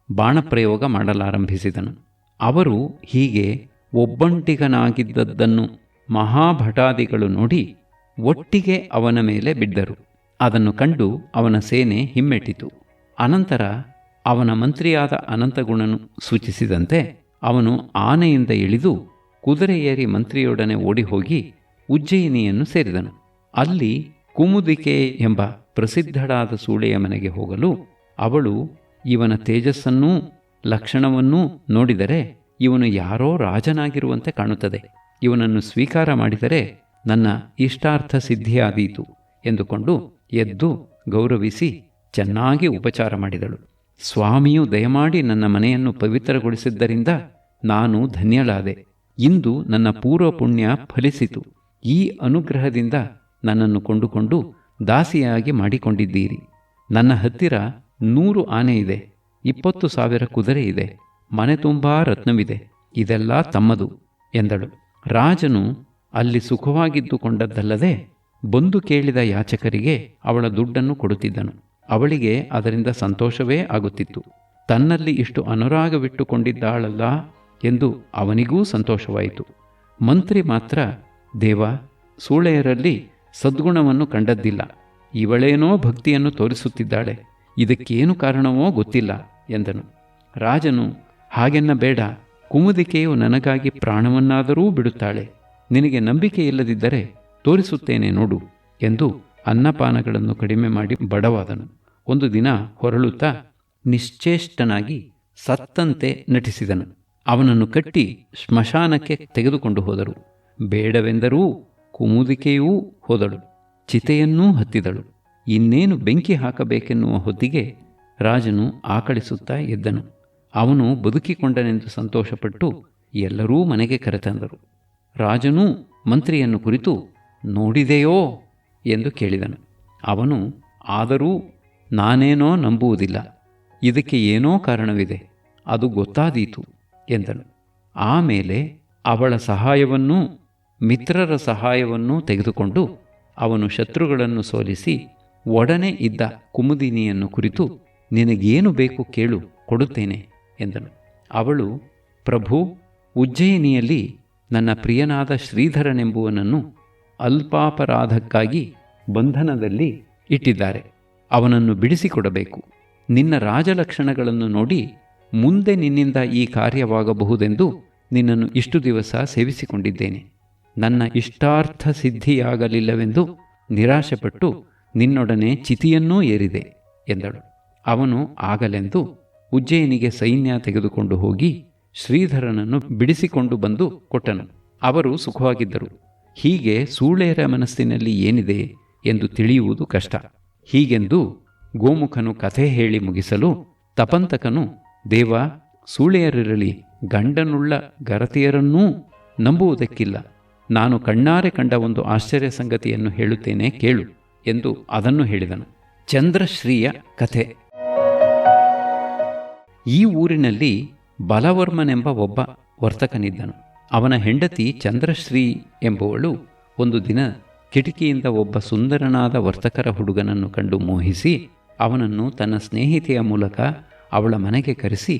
ಬಾಣಪ್ರಯೋಗ ಮಾಡಲಾರಂಭಿಸಿದನು. ಅವರು ಹೀಗೆ ಒಬ್ಬಂಟಿಗನಾಗಿದ್ದದ್ದನ್ನು ಮಹಾಭಟಾದಿಗಳು ನೋಡಿ ಒಟ್ಟಿಗೆ ಅವನ ಮೇಲೆ ಬಿದ್ದರು. ಅದನ್ನು ಕಂಡು ಅವನ ಸೇನೆ ಹಿಮ್ಮೆಟ್ಟಿತು. ಅನಂತರ ಅವನ ಮಂತ್ರಿಯಾದ ಅನಂತಗುಣನು ಸೂಚಿಸಿದಂತೆ ಅವನು ಆನೆಯಿಂದ ಇಳಿದು ಕುದುರೆ ಏರಿ ಮಂತ್ರಿಯೊಡನೆ ಓಡಿಹೋಗಿ ಉಜ್ಜಯಿನಿಯನ್ನು ಸೇರಿದನು. ಅಲ್ಲಿ ಕುಮುದಿಕೆ ಎಂಬ ಪ್ರಸಿದ್ಧಳಾದ ಸೂಳೆಯ ಮನೆಗೆ ಹೋಗಲು ಅವಳು ಇವನ ತೇಜಸ್ಸನ್ನೂ ಲಕ್ಷಣವನ್ನೂ ನೋಡಿದರೆ ಇವನು ಯಾರೋ ರಾಜನಾಗಿರುವಂತೆ ಕಾಣುತ್ತದೆ, ಇವನನ್ನು ಸ್ವೀಕಾರ ಮಾಡಿದರೆ ನನ್ನ ಇಷ್ಟಾರ್ಥ ಸಿದ್ಧಿಯಾದೀತು ಎಂದುಕೊಂಡು ಎದ್ದು ಗೌರವಿಸಿ ಚೆನ್ನಾಗಿ ಉಪಚಾರ ಮಾಡಿದಳು. ಸ್ವಾಮಿಯು ದಯಮಾಡಿ ನನ್ನ ಮನೆಯನ್ನು ಪವಿತ್ರಗೊಳಿಸಿದ್ದರಿಂದ ನಾನು ಧನ್ಯಳಾದೆ. ಇಂದು ನನ್ನ ಪೂರ್ವ ಪುಣ್ಯ ಫಲಿಸಿತು. ಈ ಅನುಗ್ರಹದಿಂದ ನನ್ನನ್ನು ಕೊಂಡುಕೊಂಡು ದಾಸಿಯಾಗಿ ಮಾಡಿಕೊಂಡಿದ್ದೀರಿ. ನನ್ನ ಹತ್ತಿರ 100 ಆನೆ ಇದೆ, 20,000 ಕುದುರೆ ಇದೆ, ಮನೆ ತುಂಬಾ ರತ್ನವಿದೆ, ಇದೆಲ್ಲ ತಮ್ಮದು ಎಂದಳು. ರಾಜನು ಅಲ್ಲಿ ಸುಖವಾಗಿದ್ದುಕೊಂಡದ್ದಲ್ಲದೆ ಬಂದು ಕೇಳಿದ ಯಾಚಕರಿಗೆ ಅವಳ ದುಡ್ಡನ್ನು ಕೊಡುತ್ತಿದ್ದನು. ಅವಳಿಗೆ ಅದರಿಂದ ಸಂತೋಷವೇ ಆಗುತ್ತಿತ್ತು. ತನ್ನಲ್ಲಿ ಇಷ್ಟು ಅನುರಾಗವಿಟ್ಟುಕೊಂಡಿದ್ದಾಳಲ್ಲ ಎಂದು ಅವನಿಗೂ ಸಂತೋಷವಾಯಿತು. ಮಂತ್ರಿ ಮಾತ್ರ, ದೇವ, ಸೂಳೆಯರಲ್ಲಿ ಸದ್ಗುಣವನ್ನು ಕಂಡದ್ದಿಲ್ಲ, ಇವಳೇನೋ ಭಕ್ತಿಯನ್ನು ತೋರಿಸುತ್ತಿದ್ದಾಳೆ, ಇದಕ್ಕೇನು ಕಾರಣವೋ ಗೊತ್ತಿಲ್ಲ ಎಂದನು. ರಾಜನು, ಹಾಗೆನ್ನಬೇಡ, ಕುಮುದಿಕೆಯು ನನಗಾಗಿ ಪ್ರಾಣವನ್ನಾದರೂ ಬಿಡುತ್ತಾಳೆ, ನಿನಗೆ ನಂಬಿಕೆ ಇಲ್ಲದಿದ್ದರೆ ತೋರಿಸುತ್ತೇನೆ ನೋಡು ಎಂದು ಅನ್ನಪಾನಗಳನ್ನು ಕಡಿಮೆ ಮಾಡಿ ಬಡವಾದನು. ಒಂದು ದಿನ ಹೊರಳುತ್ತಾ ನಿಶ್ಚೇಷ್ಟನಾಗಿ ಸತ್ತಂತೆ ನಟಿಸಿದನು. ಅವನನ್ನು ಕಟ್ಟಿ ಸ್ಮಶಾನಕ್ಕೆ ತೆಗೆದುಕೊಂಡು ಹೋದರು. ಬೇಡವೆಂದರೂ ಕುಮುದಿಕೆಯೂ ಹೋದಳು, ಚಿತೆಯನ್ನೂ ಹತ್ತಿದಳು. ಇನ್ನೇನು ಬೆಂಕಿ ಹಾಕಬೇಕೆನ್ನುವ ಹೊತ್ತಿಗೆ ರಾಜನು ಆಕಳಿಸುತ್ತಾ ಎದ್ದನು. ಅವನು ಬದುಕಿಕೊಂಡನೆಂದು ಸಂತೋಷಪಟ್ಟು ಎಲ್ಲರೂ ಮನೆಗೆ ಕರೆತಂದರು. ರಾಜನೂ ಮಂತ್ರಿಯನ್ನು ಕುರಿತು ನೋಡಿದೆಯೋ ಎಂದು ಕೇಳಿದನು. ಅವನು, ಆದರೂ ನಾನೇನೋ ನಂಬುವುದಿಲ್ಲ, ಇದಕ್ಕೆ ಏನೋ ಕಾರಣವಿದೆ, ಅದು ಗೊತ್ತಾದೀತು ಎಂದನು. ಆಮೇಲೆ ಅವಳ ಸಹಾಯವನ್ನೂ ಮಿತ್ರರ ಸಹಾಯವನ್ನೂ ತೆಗೆದುಕೊಂಡು ಅವನು ಶತ್ರುಗಳನ್ನು ಸೋಲಿಸಿ ಒಡನೆ ಇದ್ದ ಕುಮುದಿನಿಯನ್ನು ಕುರಿತು, ನಿನಗೇನು ಬೇಕು ಕೇಳು, ಕೊಡುತ್ತೇನೆ ಎಂದನು. ಅವಳು, ಪ್ರಭು, ಉಜ್ಜಯಿನಿಯಲ್ಲಿ ನನ್ನ ಪ್ರಿಯನಾದ ಶ್ರೀಧರನೆಂಬುವನನ್ನು ಅಲ್ಪಾಪರಾಧಕ್ಕಾಗಿ ಬಂಧನದಲ್ಲಿ ಇಟ್ಟಿದ್ದಾರೆ, ಅವನನ್ನು ಬಿಡಿಸಿಕೊಡಬೇಕು. ನಿನ್ನ ರಾಜಲಕ್ಷಣಗಳನ್ನು ನೋಡಿ ಮುಂದೆ ನಿನ್ನಿಂದ ಈ ಕಾರ್ಯವಾಗಬಹುದೆಂದು ನಿನ್ನನ್ನು ಇಷ್ಟು ದಿವಸ ಸೇವಿಸಿಕೊಂಡಿದ್ದೇನೆ. ನನ್ನ ಇಷ್ಟಾರ್ಥ ಸಿದ್ಧಿಯಾಗಲಿಲ್ಲವೆಂದು ನಿರಾಶೆಪಟ್ಟು ನಿನ್ನೊಡನೆ ಚಿತಿಯನ್ನೂ ಏರಿದೆ ಎಂದಳು. ಅವನು ಆಗಲೆಂದು ಉಜ್ಜಯಿನಿಗೆ ಸೈನ್ಯ ತೆಗೆದುಕೊಂಡು ಹೋಗಿ ಶ್ರೀಧರನನ್ನು ಬಿಡಿಸಿಕೊಂಡು ಬಂದು ಕೊಟ್ಟನು. ಅವರು ಸುಖವಾಗಿದ್ದರು. ಹೀಗೆ ಸೂಳೆಯರ ಮನಸ್ಸಿನಲ್ಲಿ ಏನಿದೆ ಎಂದು ತಿಳಿಯುವುದು ಕಷ್ಟ. ಹೀಗೆಂದು ಗೋಮುಖನು ಕಥೆ ಹೇಳಿ ಮುಗಿಸಲು ತಪಂತಕನು, ದೇವ, ಸೂಳೆಯರಿರಲಿ ಗಂಡನುಳ್ಳ ಗರತಿಯರನ್ನೂ ನಂಬುವುದಕ್ಕಿಲ್ಲ. ನಾನು ಕಣ್ಣಾರೆ ಕಂಡ ಒಂದು ಆಶ್ಚರ್ಯ ಸಂಗತಿಯನ್ನು ಹೇಳುತ್ತೇನೆ, ಕೇಳು ಎಂದು ಅದನ್ನು ಹೇಳಿದನು. ಚಂದ್ರಶ್ರೀಯ ಕಥೆ. ಈ ಊರಿನಲ್ಲಿ ಬಲವರ್ಮನೆಂಬ ಒಬ್ಬ ವರ್ತಕನಿದ್ದನು. ಅವನ ಹೆಂಡತಿ ಚಂದ್ರಶ್ರೀ ಎಂಬುವಳು ಒಂದು ದಿನ ಕಿಟಕಿಯಿಂದ ಒಬ್ಬ ಸುಂದರನಾದ ವರ್ತಕರ ಹುಡುಗನನ್ನು ಕಂಡು ಮೋಹಿಸಿ ಅವನನ್ನು ತನ್ನ ಸ್ನೇಹಿತೆಯ ಮೂಲಕ ಅವಳ ಮನೆಗೆ ಕರೆಸಿ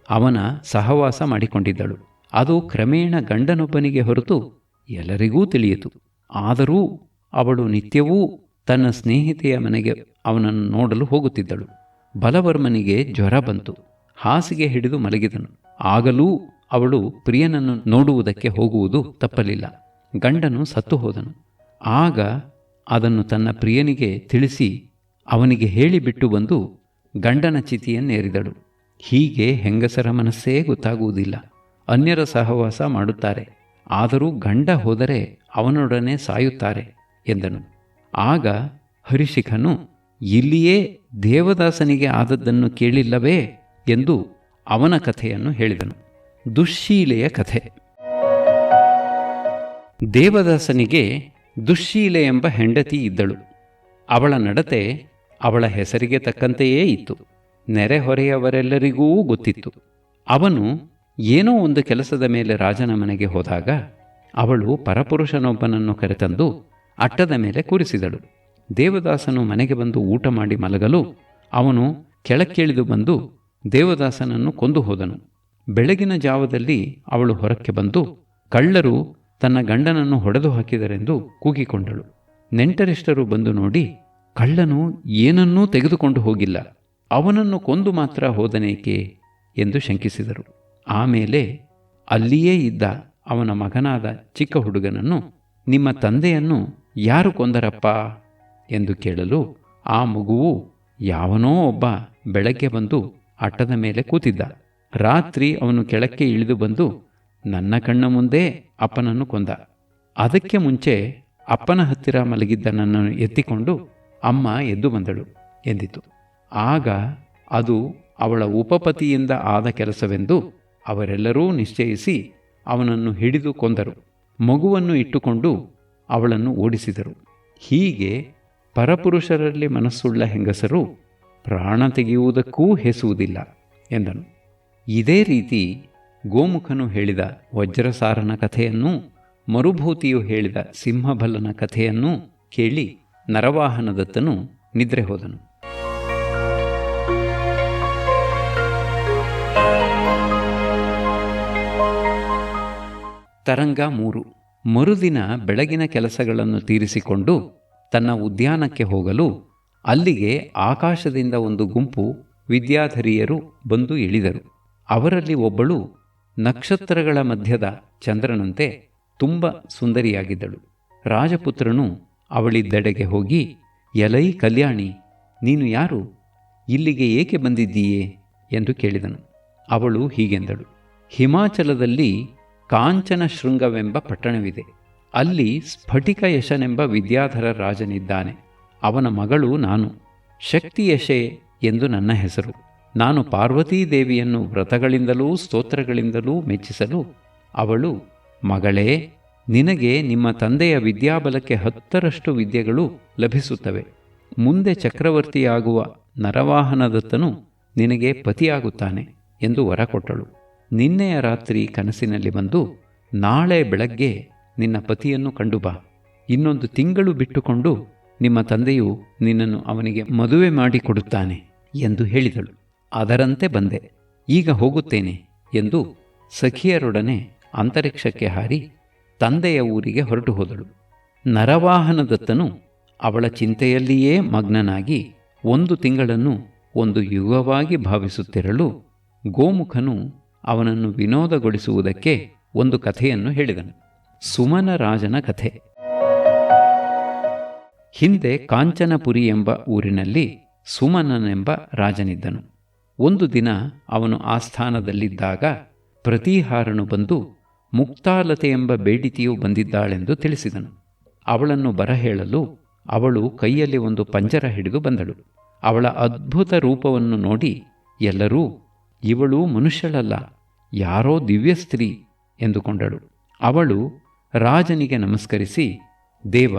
ಅವನ ಸಹವಾಸ ಮಾಡಿಕೊಂಡಿದ್ದಳು. ಅದು ಕ್ರಮೇಣ ಗಂಡನೊಬ್ಬನಿಗೆ ಹೊರತು ಎಲ್ಲರಿಗೂ ತಿಳಿಯಿತು. ಆದರೂ ಅವಳು ನಿತ್ಯವೂ ತನ್ನ ಸ್ನೇಹಿತೆಯ ಮನೆಗೆ ಅವನನ್ನು ನೋಡಲು ಹೋಗುತ್ತಿದ್ದಳು. ಬಲವರ್ಮನಿಗೆ ಜ್ವರ ಬಂತು. ಹಾಸಿಗೆ ಹಿಡಿದು ಮಲಗಿದನು. ಆಗಲೂ ಅವಳು ಪ್ರಿಯನನ್ನು ನೋಡುವುದಕ್ಕೆ ಹೋಗುವುದು ತಪ್ಪಲಿಲ್ಲ. ಗಂಡನು ಸತ್ತು ಹೋದನು. ಆಗ ಅದನ್ನು ತನ್ನ ಪ್ರಿಯನಿಗೆ ತಿಳಿಸಿ ಅವನಿಗೆ ಹೇಳಿಬಿಟ್ಟು ಬಂದು ಗಂಡನ ಚಿತಿಯನ್ನೇರಿದಳು. ಹೀಗೆ ಹೆಂಗಸರ ಮನಸ್ಸೇ ಗೊತ್ತಾಗುವುದಿಲ್ಲ. ಅನ್ಯರ ಸಹವಾಸ ಮಾಡುತ್ತಾರೆ, ಆದರೂ ಗಂಡ ಹೋದರೆ ಅವನೊಡನೆ ಸಾಯುತ್ತಾರೆ ಎಂದನು. ಆಗ ಹರಿಶಿಖನು, ಇಲ್ಲಿಯೇ ದೇವದಾಸನಿಗೆ ಆದದ್ದನ್ನು ಕೇಳಿಲ್ಲವೇ ಎಂದು ಅವನ ಕಥೆಯನ್ನು ಹೇಳಿದನು. ದುಶ್ಶೀಲೆಯ ಕಥೆ. ದೇವದಾಸನಿಗೆ ದುಶ್ಶೀಲೆ ಎಂಬ ಹೆಂಡತಿ ಇದ್ದಳು. ಅವಳ ನಡತೆ ಅವಳ ಹೆಸರಿಗೆ ತಕ್ಕಂತೆಯೇ ಇತ್ತು. ನೆರೆಹೊರೆಯವರೆಲ್ಲರಿಗೂ ಗೊತ್ತಿತ್ತು. ಅವನು ಏನೋ ಒಂದು ಕೆಲಸದ ಮೇಲೆ ರಾಜನ ಮನೆಗೆ ಹೋದಾಗ ಅವಳು ಪರಪುರುಷನೊಬ್ಬನನ್ನು ಕರೆತಂದು ಅಟ್ಟದ ಮೇಲೆ ಕೂರಿಸಿದಳು. ದೇವದಾಸನು ಮನೆಗೆ ಬಂದು ಊಟ ಮಾಡಿ ಮಲಗಲು ಅವನು ಕೆಳಕ್ಕಿಳಿದು ಬಂದು ದೇವದಾಸನನ್ನು ಕೊಂದು ಹೋದನು. ಬೆಳಗಿನ ಜಾವದಲ್ಲಿ ಅವಳು ಹೊರಕ್ಕೆ ಬಂದು ಕಳ್ಳರು ತನ್ನ ಗಂಡನನ್ನು ಹೊಡೆದು ಹಾಕಿದರೆಂದು ಕೂಗಿಕೊಂಡಳು. ನೆಂಟರಿಷ್ಟರು ಬಂದು ನೋಡಿ, ಕಳ್ಳನು ಏನನ್ನೂ ತೆಗೆದುಕೊಂಡು ಹೋಗಿಲ್ಲ, ಅವನನ್ನು ಕೊಂದು ಮಾತ್ರ ಹೋದನೇಕೆ ಎಂದು ಶಂಕಿಸಿದರು. ಆಮೇಲೆ ಅಲ್ಲಿಯೇ ಇದ್ದ ಅವನ ಮಗನಾದ ಚಿಕ್ಕ ಹುಡುಗನನ್ನು, ನಿಮ್ಮ ತಂದೆಯನ್ನು ಯಾರು ಕೊಂದರಪ್ಪ ಎಂದು ಕೇಳಲು ಆ ಮಗುವು, ಯಾವನೋ ಒಬ್ಬ ಬೆಳಗ್ಗೆ ಬಂದು ಅಟ್ಟದ ಮೇಲೆ ಕೂತಿದ್ದ. ರಾತ್ರಿ ಅವನು ಕೆಳಕ್ಕೆ ಇಳಿದು ಬಂದು ನನ್ನ ಕಣ್ಣ ಮುಂದೆ ಅಪ್ಪನನ್ನು ಕೊಂದ. ಅದಕ್ಕೆ ಮುಂಚೆ ಅಪ್ಪನ ಹತ್ತಿರ ಮಲಗಿದ್ದ ನನ್ನನ್ನು ಎತ್ತಿಕೊಂಡು ಅಮ್ಮ ಎದ್ದು ಬಂದಳು ಎಂದಿತು. ಆಗ ಅದು ಅವಳ ಉಪಪತಿಯಿಂದ ಆದ ಕೆಲಸವೆಂದು ಅವರೆಲ್ಲರೂ ನಿಶ್ಚಯಿಸಿ ಅವನನ್ನು ಹಿಡಿದು ಕೊಂದರು. ಮಗುವನ್ನು ಇಟ್ಟುಕೊಂಡು ಅವಳನ್ನು ಓಡಿಸಿದರು. ಹೀಗೆ ಪರಪುರುಷರಲ್ಲಿ ಮನಸ್ಸುಳ್ಳ ಹೆಂಗಸರು ಪ್ರಾಣ ತೆಗೆಯುವುದಕ್ಕೂ ಹೆಸುವುದಿಲ್ಲ ಎಂದನು. ಇದೇ ರೀತಿ ಗೋಮುಖನು ಹೇಳಿದ ವಜ್ರಸಾರನ ಕಥೆಯನ್ನೂ ಮರುಭೂತಿಯು ಹೇಳಿದ ಸಿಂಹಬಲ್ಲನ ಕಥೆಯನ್ನೂ ಕೇಳಿ ನರವಾಹನದತ್ತನು ನಿದ್ರೆ ಹೋದನು. ತರಂಗ 3. ಮರುದಿನ ಬೆಳಗಿನ ಕೆಲಸಗಳನ್ನು ತೀರಿಸಿಕೊಂಡು ತನ್ನ ಉದ್ಯಾನಕ್ಕೆ ಹೋಗಲು ಅಲ್ಲಿಗೆ ಆಕಾಶದಿಂದ ಒಂದು ಗುಂಪು ವಿದ್ಯಾಧರಿಯರು ಬಂದು ಇಳಿದರು. ಅವರಲ್ಲಿ ಒಬ್ಬಳು ನಕ್ಷತ್ರಗಳ ಮಧ್ಯದ ಚಂದ್ರನಂತೆ ತುಂಬ ಸುಂದರಿಯಾಗಿದ್ದಳು. ರಾಜಪುತ್ರನು ಅವಳಿದ್ದೆಡೆಗೆ ಹೋಗಿ, ಎಲೈ ಕಲ್ಯಾಣಿ, ನೀನು ಯಾರು? ಇಲ್ಲಿಗೆ ಏಕೆ ಬಂದಿದ್ದೀಯೇ ಎಂದು ಕೇಳಿದನು. ಅವಳು ಹೀಗೆಂದಳು, ಹಿಮಾಚಲದಲ್ಲಿ ಕಾಂಚನ ಶೃಂಗವೆಂಬ ಪಟ್ಟಣವಿದೆ. ಅಲ್ಲಿ ಸ್ಫಟಿಕ ಯಶನೆಂಬ ವಿದ್ಯಾಧರ ರಾಜನಿದ್ದಾನೆ. ಅವನ ಮಗಳು ನಾನು. ಶಕ್ತಿಯಶೆ ಎಂದು ನನ್ನ ಹೆಸರು. ನಾನು ಪಾರ್ವತೀದೇವಿಯನ್ನು ವ್ರತಗಳಿಂದಲೂ ಸ್ತೋತ್ರಗಳಿಂದಲೂ ಮೆಚ್ಚಿಸಲು ಅವಳು, ಮಗಳೇ, ನಿನಗೆ ನಿಮ್ಮ ತಂದೆಯ ವಿದ್ಯಾಬಲಕ್ಕೆ 10ರಷ್ಟು ವಿದ್ಯೆಗಳು ಲಭಿಸುತ್ತವೆ. ಮುಂದೆ ಚಕ್ರವರ್ತಿಯಾಗುವ ನರವಾಹನದತ್ತನು ನಿನಗೆ ಪತಿಯಾಗುತ್ತಾನೆ ಎಂದು ವರ ಕೊಟ್ಟಳು. ನಿನ್ನೆಯ ರಾತ್ರಿ ಕನಸಿನಲ್ಲಿ ಬಂದು, ನಾಳೆ ಬೆಳಗ್ಗೆ ನಿನ್ನ ಪತಿಯನ್ನು ಕಂಡು ಬಾ, ಇನ್ನೊಂದು ತಿಂಗಳು ಬಿಟ್ಟುಕೊಂಡು ನಿಮ್ಮ ತಂದೆಯು ನಿನ್ನನ್ನು ಅವನಿಗೆ ಮದುವೆ ಮಾಡಿಕೊಡುತ್ತಾನೆ ಎಂದು ಹೇಳಿದಳು. ಅದರಂತೆ ಬಂದೆ, ಈಗ ಹೋಗುತ್ತೇನೆ ಎಂದು ಸಖಿಯರೊಡನೆ ಅಂತರಿಕ್ಷಕ್ಕೆ ಹಾರಿ ತಂದೆಯ ಊರಿಗೆ ಹೊರಟು ಹೋದಳು. ನರವಾಹನದತ್ತನು ಅವಳ ಚಿಂತೆಯಲ್ಲಿಯೇ ಮಗ್ನನಾಗಿ 1 ತಿಂಗಳನ್ನು ಒಂದು ಯುಗವಾಗಿ ಭಾವಿಸುತ್ತಿರಲು ಗೋಮುಖನು ಅವನನ್ನು ವಿನೋದಗೊಳಿಸುವುದಕ್ಕೆ ಒಂದು ಕಥೆಯನ್ನು ಹೇಳಿದನು. ಸುಮನ ರಾಜನ ಕಥೆ. ಹಿಂದೆ ಕಾಂಚನಪುರಿ ಎಂಬ ಊರಿನಲ್ಲಿ ಸುಮನನೆಂಬ ರಾಜನಿದ್ದನು. ಒಂದು ದಿನ ಅವನು ಆಸ್ಥಾನದಲ್ಲಿದ್ದಾಗ ಪ್ರತೀಹಾರನು ಬಂದು ಮುಕ್ತಾಲತೆ ಎಂಬ ಬೇಡಿತಿಯು ಬಂದಿದ್ದಾಳೆಂದು ತಿಳಿಸಿದನು. ಅವಳನ್ನು ಬರಹೇಳಲು ಅವಳು ಕೈಯಲ್ಲಿ ಒಂದು ಪಂಜರ ಹಿಡಿದು ಬಂದಳು. ಅವಳ ಅದ್ಭುತ ರೂಪವನ್ನು ನೋಡಿ ಎಲ್ಲರೂ ಇವಳು ಮನುಷ್ಯಳಲ್ಲ, ಯಾರೋ ದಿವ್ಯ ಸ್ತ್ರೀ ಎಂದುಕೊಂಡಳು. ಅವಳು ರಾಜನಿಗೆ ನಮಸ್ಕರಿಸಿ, ದೇವ,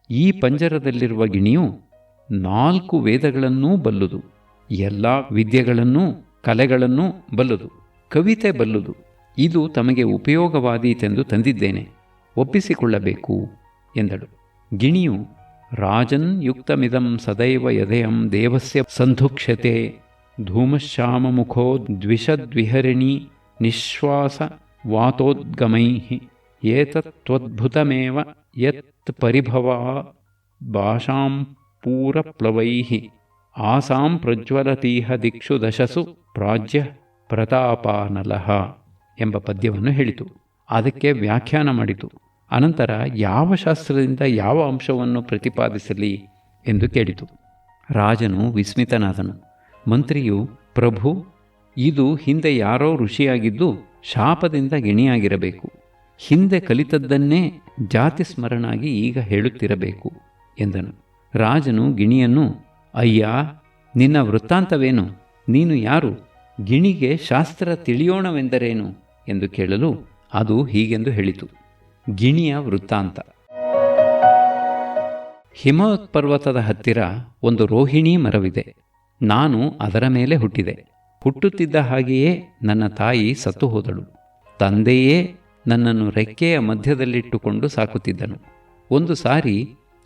ಈ ಪಂಜರದಲ್ಲಿರುವ ಗಿಣಿಯು 4 ವೇದಗಳನ್ನೂ ಬಲ್ಲುದು, ಎಲ್ಲ ವಿದ್ಯೆಗಳನ್ನೂ ಕಲೆಗಳನ್ನೂ ಬಲ್ಲುದು, ಕವಿತೆ ಬಲ್ಲುದು. ಇದು ತಮಗೆ ಉಪಯೋಗವಾದೀತೆಂದು ತಂದಿದ್ದೇನೆ, ಒಪ್ಪಿಸಿಕೊಳ್ಳಬೇಕು ಎಂದಳು. ಗಿಣಿಯು, ರಾಜನ್ ಯುಕ್ತಮಿದಂ ಸದೈವ ಯದಯಂ ದೇವಸ್ಯ ಸಂಧುಕ್ಷ್ಯತೆ ಧೂಮಶ್ಯಾಮಮುಖೋ ದ್ವಿಷದ್ವಿಹರಿಣಿ ನಿಶ್ವಾಸ ವಾತೋದ್ಗಮೈಃ ಏತತ್ವದ್ಭುತಮೇವ ಯತ್ ಪರಿಭವಾ ಭಾಷಾಂ ಪೂರಪ್ಲವೈಃ ಆಸಾಂ ಪ್ರಜ್ವಲತೀಹ ದಿಕ್ಷು ದಶಸು ಪ್ರಾಜ್ಯ ಪ್ರತಾಪಾನಲಃ ಎಂಬ ಪದ್ಯವನ್ನು ಹೇಳಿತು. ಅದಕ್ಕೆ ವ್ಯಾಖ್ಯಾನ ಮಾಡಿತು. ಅನಂತರ ಯಾವ ಶಾಸ್ತ್ರದಿಂದ ಯಾವ ಅಂಶವನ್ನು ಪ್ರತಿಪಾದಿಸಲಿ ಎಂದು ಕೇಳಿತು. ರಾಜನು ವಿಸ್ಮಿತನಾದನು. ಮಂತ್ರಿಯು, ಪ್ರಭು, ಇದು ಹಿಂದೆ ಯಾರೋ ಋಷಿಯಾಗಿದ್ದು ಶಾಪದಿಂದ ಗಿಣಿಯಾಗಿರಬೇಕು. ಹಿಂದೆ ಕಲಿತದ್ದನ್ನೇ ಜಾತಿ ಸ್ಮರಣಾಗಿ ಈಗ ಹೇಳುತ್ತಿರಬೇಕು ಎಂದನು. ರಾಜನು ಗಿಣಿಯನ್ನು, ಅಯ್ಯ, ನಿನ್ನ ವೃತ್ತಾಂತವೇನು? ನೀನು ಯಾರು? ಗಿಣಿಗೆ ಶಾಸ್ತ್ರ ತಿಳಿಯೋಣವೆಂದರೇನು ಎಂದು ಕೇಳಲು ಅದು ಹೀಗೆಂದು ಹೇಳಿತು. ಗಿಣಿಯ ವೃತ್ತಾಂತ. ಹಿಮಪರ್ವತದ ಹತ್ತಿರ ಒಂದು ರೋಹಿಣಿ ಮರವಿದೆ. ನಾನು ಅದರ ಮೇಲೆ ಹುಟ್ಟಿದೆ. ಹುಟ್ಟುತ್ತಿದ್ದ ಹಾಗೆಯೇ ನನ್ನ ತಾಯಿ ಸತ್ತು ಹೋದಳು. ತಂದೆಯೇ ನನ್ನನ್ನು ರೆಕ್ಕೆಯ ಮಧ್ಯದಲ್ಲಿಟ್ಟುಕೊಂಡು ಸಾಕುತ್ತಿದ್ದನು. ಒಂದು ಸಾರಿ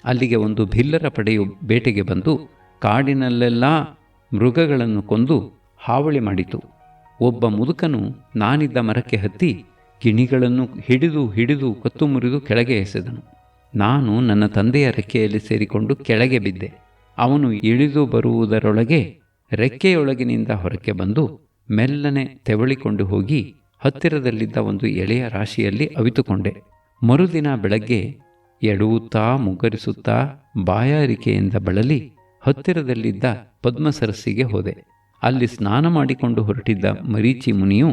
ಅಲ್ಲಿಗೆ ಒಂದು ಭಿಲ್ಲರ ಪಡೆಯು ಬೇಟೆಗೆ ಬಂದು ಕಾಡಿನಲ್ಲೆಲ್ಲ ಮೃಗಗಳನ್ನು ಕೊಂದು ಹಾವಳಿ ಮಾಡಿತು. ಒಬ್ಬ ಮುದುಕನು ನಾನಿದ್ದ ಮರಕ್ಕೆ ಹತ್ತಿ ಗಿಣಿಗಳನ್ನು ಹಿಡಿದು ಕತ್ತು ಮುರಿದು ಕೆಳಗೆ ಎಸೆದನು. ನಾನು ನನ್ನ ತಂದೆಯ ರೆಕ್ಕೆಯಲ್ಲಿ ಸೇರಿಕೊಂಡು ಕೆಳಗೆ ಬಿದ್ದೆ. ಅವನು ಇಳಿದು ಬರುವುದರೊಳಗೆ ರೆಕ್ಕೆಯೊಳಗಿನಿಂದ ಹೊರಕ್ಕೆ ಬಂದು ಮೆಲ್ಲನೆ ತೆವಳಿಕೊಂಡು ಹೋಗಿ ಹತ್ತಿರದಲ್ಲಿದ್ದ ಒಂದು ಎಳೆಯ ರಾಶಿಯಲ್ಲಿ ಅವಿತುಕೊಂಡೆ. ಮರುದಿನ ಬೆಳಗ್ಗೆ ಎಡುವುತ್ತಾ ಮುಗ್ಗರಿಸುತ್ತಾ ಬಾಯಾರಿಕೆಯಿಂದ ಬಳಲಿ ಹತ್ತಿರದಲ್ಲಿದ್ದ ಪದ್ಮಸರಸ್ಸಿಗೆ ಹೋದೆ. ಅಲ್ಲಿ ಸ್ನಾನ ಮಾಡಿಕೊಂಡು ಹೊರಟಿದ್ದ ಮರೀಚಿ ಮುನಿಯು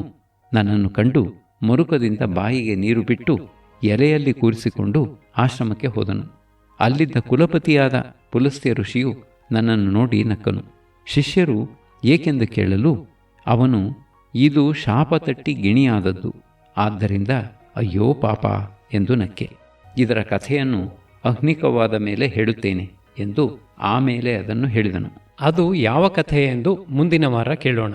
ನನ್ನನ್ನು ಕಂಡು ಮರುಕದಿಂದ ಬಾಯಿಗೆ ನೀರು ಬಿಟ್ಟು ಎಲೆಯಲ್ಲಿ ಕೂರಿಸಿಕೊಂಡು ಆಶ್ರಮಕ್ಕೆ ಹೋದನು. ಅಲ್ಲಿದ್ದ ಕುಲಪತಿಯಾದ ಪುಲಸ್ತ್ಯ ಋಷಿಯು ನನ್ನನ್ನು ನೋಡಿ ನಕ್ಕನು. ಶಿಷ್ಯರು ಏಕೆಂದು ಕೇಳಲು ಅವನು, ಇದು ಶಾಪ ತಟ್ಟಿ ಗಿಣಿಯಾದದ್ದು, ಆದ್ದರಿಂದ ಅಯ್ಯೋ ಪಾಪ ಎಂದು ನಕ್ಕೆ. ಇದರ ಕಥೆಯನ್ನು ಅಗ್ನಿಕವಾದ ಮೇಲೆ ಹೇಳುತ್ತೇನೆ ಎಂದು ಆಮೇಲೆ ಅದನ್ನು ಹೇಳಿದನು. ಅದು ಯಾವ ಕಥೆ ಎಂದು ಮುಂದಿನ ವಾರ ಕೇಳೋಣ.